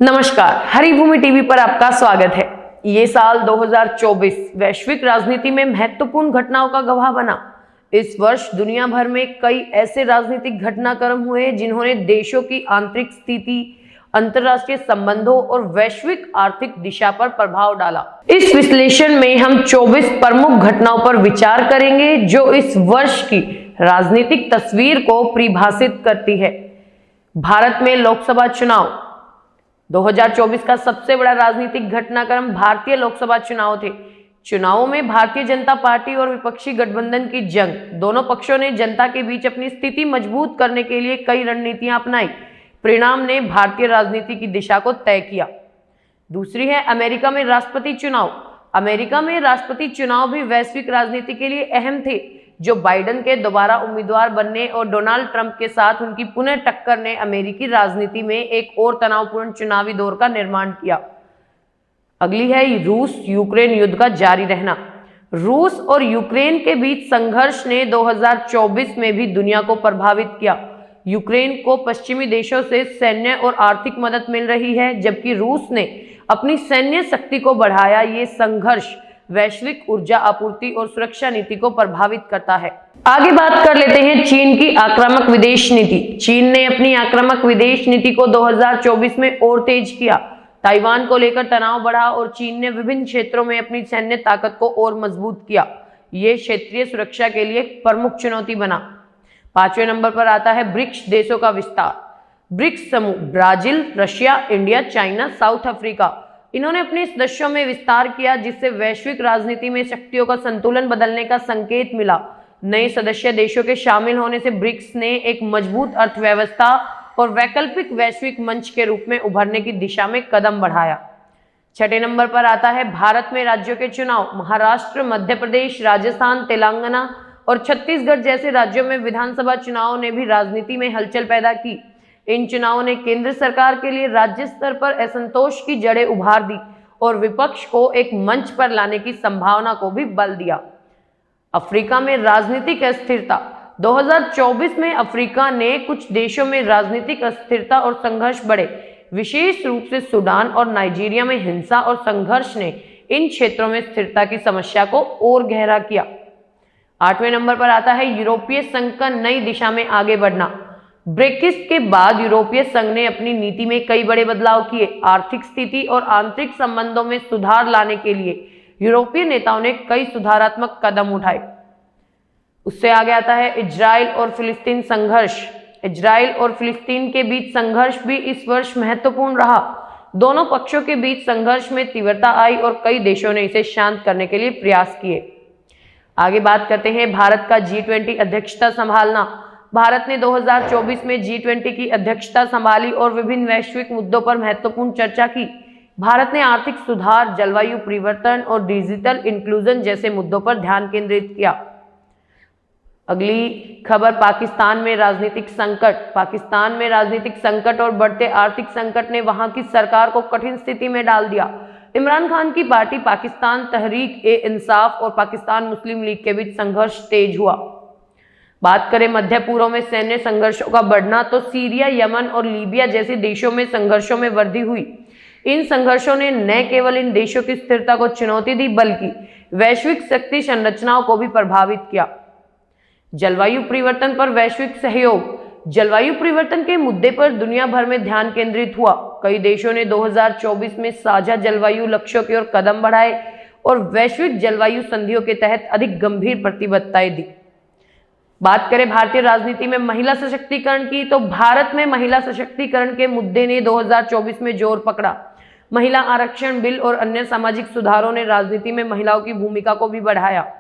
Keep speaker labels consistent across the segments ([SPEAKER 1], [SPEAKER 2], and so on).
[SPEAKER 1] नमस्कार, हरिभूमि टीवी पर आपका स्वागत है। ये साल 2024 वैश्विक राजनीति में महत्वपूर्ण घटनाओं का गवाह बना। इस वर्ष दुनिया भर में कई ऐसे राजनीतिक घटनाक्रम हुए जिन्होंने देशों की आंतरिक स्थिति, अंतर्राष्ट्रीय संबंधों और वैश्विक आर्थिक दिशा पर प्रभाव डाला। इस विश्लेषण में हम 24 प्रमुख घटनाओं पर विचार करेंगे जो इस वर्ष की राजनीतिक तस्वीर को परिभाषित करती है। भारत में लोकसभा चुनाव 2024 का सबसे बड़ा राजनीतिक घटनाक्रम भारतीय लोकसभा चुनाव थे। चुनावों में भारतीय जनता पार्टी और विपक्षी गठबंधन की जंग, दोनों पक्षों ने जनता के बीच अपनी स्थिति मजबूत करने के लिए कई रणनीतियां अपनाई। परिणाम ने भारतीय राजनीति की दिशा को तय किया। दूसरी है अमेरिका में राष्ट्रपति चुनाव। अमेरिका में राष्ट्रपति चुनाव भी वैश्विक राजनीति के लिए अहम थे। जो बाइडेन के दोबारा उम्मीदवार बनने और डोनाल्ड ट्रंप के साथ उनकी पुनः टक्कर ने अमेरिकी राजनीति में एक और तनावपूर्ण चुनावी दौर का निर्माण किया। अगली है रूस यूक्रेन युद्ध का जारी रहना। रूस और यूक्रेन के बीच संघर्ष ने 2024 में भी दुनिया को प्रभावित किया। यूक्रेन को पश्चिमी देशों से सैन्य और आर्थिक मदद मिल रही है, जबकि रूस ने अपनी सैन्य शक्ति को बढ़ाया। ये संघर्ष वैश्विक ऊर्जा आपूर्ति और सुरक्षा नीति को प्रभावित करता है। आगे बात कर लेते हैं चीन की आक्रामक विदेश नीति। चीन ने अपनी आक्रामक विदेश नीति को 2024 में और तेज किया। ताइवान को लेकर तनाव बढ़ा और चीन ने विभिन्न क्षेत्रों में अपनी सैन्य ताकत को और मजबूत किया। ये क्षेत्रीय सुरक्षा के लिए एक प्रमुख चुनौती बना। 5वें नंबर पर आता है ब्रिक्स देशों का विस्तार। ब्रिक्स समूह Brazil, Russia, India, China, south Africa, इन्होंने अपने सदस्यों में विस्तार किया, जिससे वैश्विक राजनीति में शक्तियों का संतुलन बदलने का संकेत मिला। नए सदस्य देशों के शामिल होने से ब्रिक्स ने एक मजबूत अर्थव्यवस्था और वैकल्पिक वैश्विक मंच के रूप में उभरने की दिशा में कदम बढ़ाया। 6ठे नंबर पर आता है भारत में राज्यों के चुनाव। महाराष्ट्र, मध्य प्रदेश, राजस्थान, तेलंगाना और छत्तीसगढ़ जैसे राज्यों में विधानसभा चुनाव ने भी राजनीति में हलचल पैदा की। इन चुनावों ने केंद्र सरकार के लिए राज्य स्तर पर असंतोष की जड़ें उभार दी और विपक्ष को एक मंच पर लाने की संभावना को भी बल दिया। अफ्रीका में राजनीतिक अस्थिरता। 2024 में अफ्रीका ने कुछ देशों में राजनीतिक अस्थिरता और संघर्ष बढ़े। विशेष रूप से सूडान और नाइजीरिया में हिंसा और संघर्ष ने इन क्षेत्रों में स्थिरता की समस्या को और गहरा किया। 8वें नंबर पर आता है यूरोपीय संघ का नई दिशा में आगे बढ़ना। ब्रेक्सिट के बाद यूरोपीय संघ ने अपनी नीति में कई बड़े बदलाव किए। आर्थिक स्थिति और आंतरिक संबंधों में सुधार लाने के लिए यूरोपीय नेताओं ने कई सुधारात्मक कदम उठाए। उससे आगे आता है इजराइल और फिलिस्तीन संघर्ष। इजराइल और फिलिस्तीन के बीच संघर्ष भी इस वर्ष महत्वपूर्ण रहा। दोनों पक्षों के बीच संघर्ष में तीव्रता आई और कई देशों ने इसे शांत करने के लिए प्रयास किए। आगे बात करते हैं भारत का G20 अध्यक्षता संभालना। भारत ने 2024 में G20 की अध्यक्षता संभाली और विभिन्न वैश्विक मुद्दों पर महत्वपूर्ण चर्चा की। भारत ने आर्थिक सुधार, जलवायु परिवर्तन और डिजिटल इंक्लूजन जैसे मुद्दों पर ध्यान केंद्रित किया। अगली खबर पाकिस्तान में राजनीतिक संकट। पाकिस्तान में राजनीतिक संकट और बढ़ते आर्थिक संकट ने वहां की सरकार को कठिन स्थिति में डाल दिया। इमरान खान की पार्टी पाकिस्तान तहरीक-ए-इंसाफ और पाकिस्तान मुस्लिम लीग के बीच संघर्ष तेज हुआ। बात करें मध्य पूर्व में सैन्य संघर्षों का बढ़ना, तो सीरिया, यमन और लीबिया जैसे देशों में संघर्षों में वृद्धि हुई। इन संघर्षों ने न केवल इन देशों की स्थिरता को चुनौती दी, बल्कि वैश्विक शक्ति संरचनाओं को भी प्रभावित किया। जलवायु परिवर्तन पर वैश्विक सहयोग। जलवायु परिवर्तन के मुद्दे पर दुनिया भर में ध्यान केंद्रित हुआ। कई देशों ने 2024 में साझा जलवायु लक्ष्यों की ओर कदम बढ़ाए और वैश्विक जलवायु संधियों के तहत अधिक गंभीर प्रतिबद्धताएं दी। बात करें भारतीय राजनीति में महिला सशक्तिकरण की, तो भारत में महिला सशक्तिकरण के मुद्दे ने 2024 में जोर पकड़ा। महिला आरक्षण बिल और अन्य सामाजिक सुधारों ने राजनीति में महिलाओं की भूमिका को भी बढ़ाया।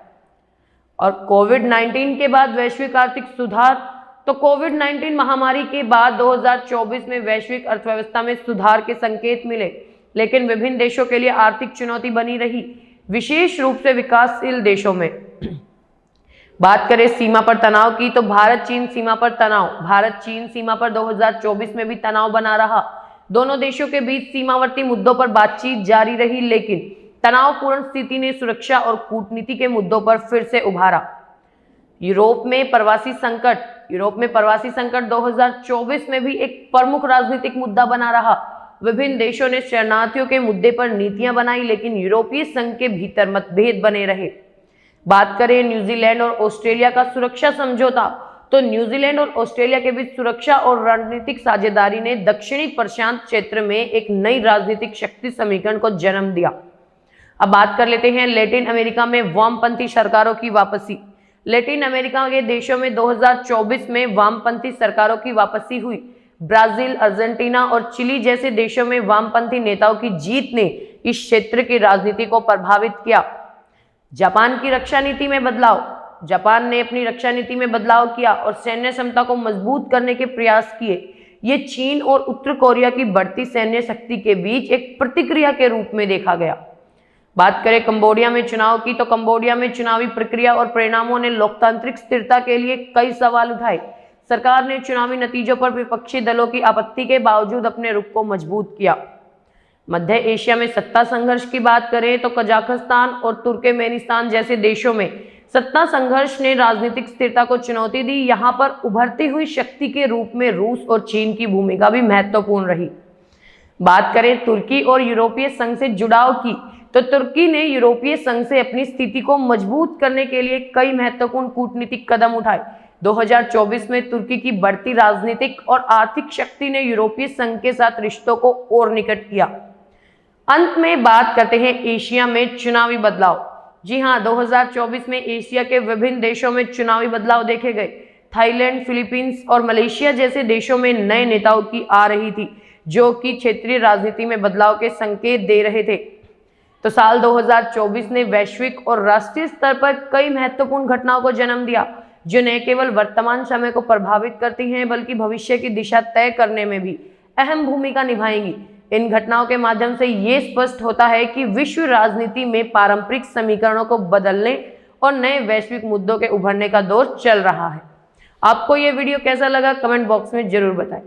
[SPEAKER 1] और कोविड-19 के बाद वैश्विक आर्थिक सुधार, तो कोविड-19 महामारी के बाद 2024 में वैश्विक अर्थव्यवस्था में सुधार के संकेत मिले, लेकिन विभिन्न देशों के लिए आर्थिक चुनौती बनी रही, विशेष रूप से विकासशील देशों में। बात करें सीमा पर तनाव की, तो भारत चीन सीमा पर तनाव। भारत चीन सीमा पर 2024 में भी तनाव बना रहा। दोनों देशों के बीच सीमावर्ती मुद्दों पर बातचीत जारी रही, लेकिन तनावपूर्ण स्थिति ने सुरक्षा और कूटनीति के मुद्दों पर फिर से उभारा। यूरोप में प्रवासी संकट। 2024 में भी एक प्रमुख राजनीतिक मुद्दा बना रहा। विभिन्न देशों ने शरणार्थियों के मुद्दे पर नीतियां बनाई, लेकिन यूरोपीय संघ के भीतर मतभेद बने रहे। बात करें न्यूजीलैंड और ऑस्ट्रेलिया का सुरक्षा समझौता, तो न्यूजीलैंड और ऑस्ट्रेलिया के बीच सुरक्षा और रणनीतिक साझेदारी ने दक्षिणी प्रशांत क्षेत्र में एक नई राजनीतिक शक्ति समीकरण को जन्म दिया। अब बात कर लेते हैं लैटिन अमेरिका में वामपंथी सरकारों की वापसी। लैटिन अमेरिका के देशों में 2024 में वामपंथी सरकारों की वापसी हुई। ब्राजील, अर्जेंटीना और चिली जैसे देशों में वामपंथी नेताओं की जीत ने इस क्षेत्र की राजनीति को प्रभावित किया। जापान की रक्षा नीति में बदलाव। जापान ने अपनी रक्षा नीति में बदलाव किया और सैन्य क्षमता को मजबूत करने के प्रयास किए। ये चीन और उत्तर कोरिया की बढ़ती सैन्य शक्ति के बीच एक प्रतिक्रिया के रूप में देखा गया। बात करें कंबोडिया में चुनाव की, तो कंबोडिया में चुनावी प्रक्रिया और परिणामों ने लोकतांत्रिक स्थिरता के लिए कई सवाल उठाए। सरकार ने चुनावी नतीजों पर विपक्षी दलों की आपत्ति के बावजूद अपने रुख को मजबूत किया। मध्य एशिया में सत्ता संघर्ष की बात करें तो कजाकिस्तान और तुर्कमेनिस्तान जैसे देशों में सत्ता संघर्ष ने राजनीतिक स्थिरता को चुनौती दी। यहाँ पर उभरती हुई शक्ति के रूप में रूस और चीन की भूमिका भी महत्वपूर्ण रही। बात करें तुर्की और यूरोपीय संघ से जुड़ाव की, तो तुर्की ने यूरोपीय संघ से अपनी स्थिति को मजबूत करने के लिए कई महत्वपूर्ण कूटनीतिक कदम उठाए। 2024 में तुर्की की बढ़ती राजनीतिक और आर्थिक शक्ति ने यूरोपीय संघ के साथ रिश्तों को और निकट किया। अंत में बात करते हैं एशिया में चुनावी बदलाव। जी हाँ, 2024 में एशिया के विभिन्न देशों में चुनावी बदलाव देखे गए। थाईलैंड, फिलीपींस और मलेशिया जैसे देशों में नए नेताओं की आ रही थी, जो कि क्षेत्रीय राजनीति में बदलाव के संकेत दे रहे थे। तो साल 2024 ने वैश्विक और राष्ट्रीय स्तर पर कई महत्वपूर्ण घटनाओं को जन्म दिया, जो न केवल वर्तमान समय को प्रभावित करती हैं, बल्कि भविष्य की दिशा तय करने में भी अहम भूमिका निभाएंगी। इन घटनाओं के माध्यम से ये स्पष्ट होता है कि विश्व राजनीति में पारंपरिक समीकरणों को बदलने और नए वैश्विक मुद्दों के उभरने का दौर चल रहा है। आपको ये वीडियो कैसा लगा, कमेंट बॉक्स में जरूर बताएं।